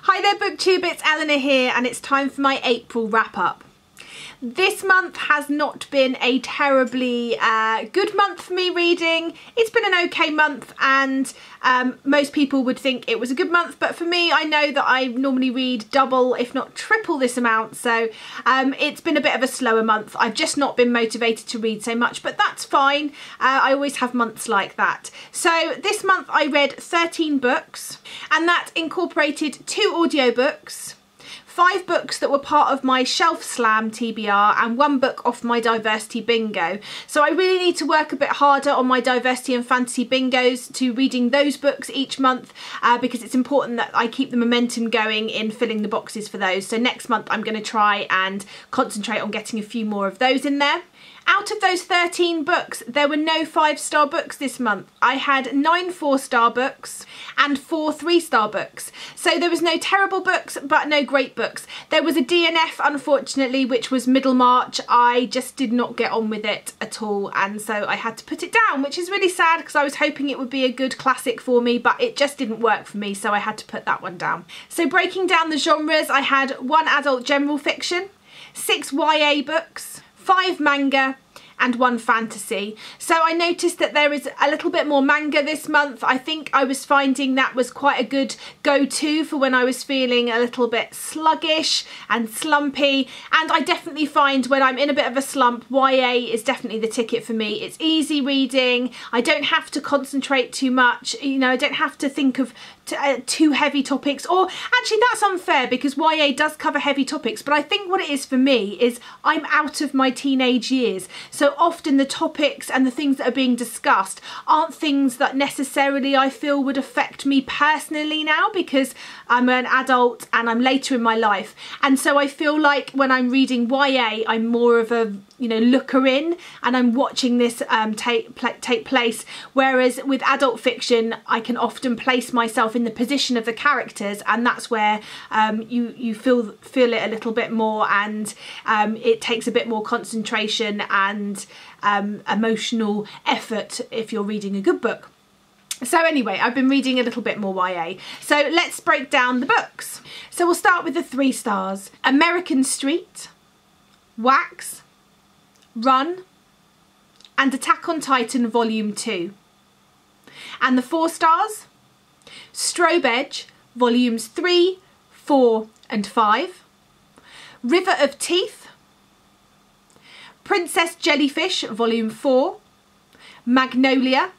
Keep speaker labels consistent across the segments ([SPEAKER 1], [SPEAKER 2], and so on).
[SPEAKER 1] Hi there BookTube, it's Eleanor here and it's time for my April wrap up. This month has not been a terribly good month for me reading. It's been an okay month and most people would think it was a good month, but for me, I know that I normally read double if not triple this amount, so it's been a bit of a slower month. I've just not been motivated to read so much, but that's fine. I always have months like that. So this month I read 13 books and that incorporated 2 audiobooks, 5 books that were part of my Shelf Slam TBR and 1 book off my Diversity Bingo. So I really need to work a bit harder on my Diversity and Fantasy Bingos to reading those books each month because it's important that I keep the momentum going in filling the boxes for those. So next month I'm going to try and concentrate on getting a few more of those in there. Out of those 13 books, there were no 5-star books this month. I had 9 4-star books and 4 3-star books. So there was no terrible books, but no great books. There was a DNF, unfortunately, which was Middlemarch. I just did not get on with it at all, and so I had to put it down, which is really sad because I was hoping it would be a good classic for me, but it just didn't work for me, so I had to put that one down. So breaking down the genres, I had 1 adult general fiction, 6 YA books, 5 manga and 1 fantasy. So I noticed that there is a little bit more manga this month. I think I was finding that was quite a good go-to for when I was feeling a little bit sluggish and slumpy, and I definitely find when I'm in a bit of a slump, YA is definitely the ticket for me. It's easy reading, I don't have to concentrate too much, you know, I don't have to think of too heavy topics, or actually that's unfair because YA does cover heavy topics, but I think what it is for me is I'm out of my teenage years, so often the topics and the things that are being discussed aren't things that necessarily I feel would affect me personally now because I'm an adult and I'm later in my life, and so I feel like when I'm reading YA I'm more of a, you know, looker in and I'm watching this take place, whereas with adult fiction I can often place myself in the position of the characters, and that's where you feel it a little bit more, and it takes a bit more concentration and emotional effort if you're reading a good book. So anyway, I've been reading a little bit more YA. So let's break down the books. So we'll start with the 3 stars. American Street, Wax, Run and Attack on Titan Volume 2. And the 4 stars, Strobe Edge Volumes 3, 4 and 5, River of Teeth, Princess Jellyfish Volume 4, Magnolia,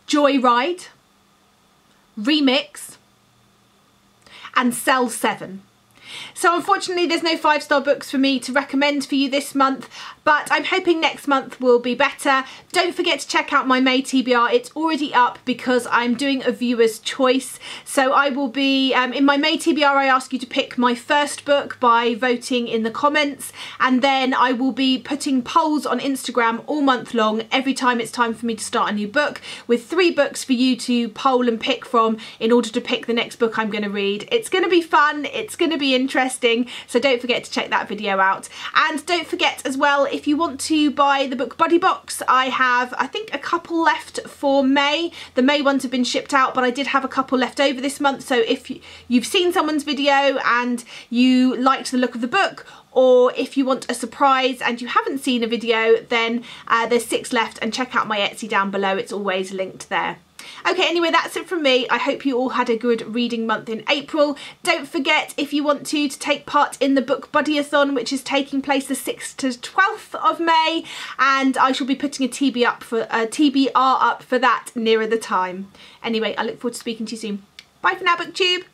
[SPEAKER 1] Joyride, Remix and Cell 7. So unfortunately there's no 5-star books for me to recommend for you this month, but I'm hoping next month will be better. Don't forget to check out my May TBR. It's already up because I'm doing a viewer's choice. So I will be, in my May TBR I ask you to pick my first book by voting in the comments, and then I will be putting polls on Instagram all month long every time it's time for me to start a new book, with 3 books for you to poll and pick from in order to pick the next book I'm going to read. It's going to be fun, it's going to be interesting, so don't forget to check that video out. And don't forget as well, if you want to buy the Book Buddy box, I have I think a couple left for May. The May ones have been shipped out, but I did have a couple left over this month, so if you've seen someone's video and you liked the look of the book, or if you want a surprise and you haven't seen a video, then there's 6 left, and check out my Etsy down below, it's always linked there. Okay, anyway, that's it from me. I hope you all had a good reading month in April. Don't forget, if you want to take part in the Book Buddy-a-thon, which is taking place the 6th to 12th of May, and I shall be putting a TBR up for that nearer the time. Anyway, I look forward to speaking to you soon. Bye for now, BookTube.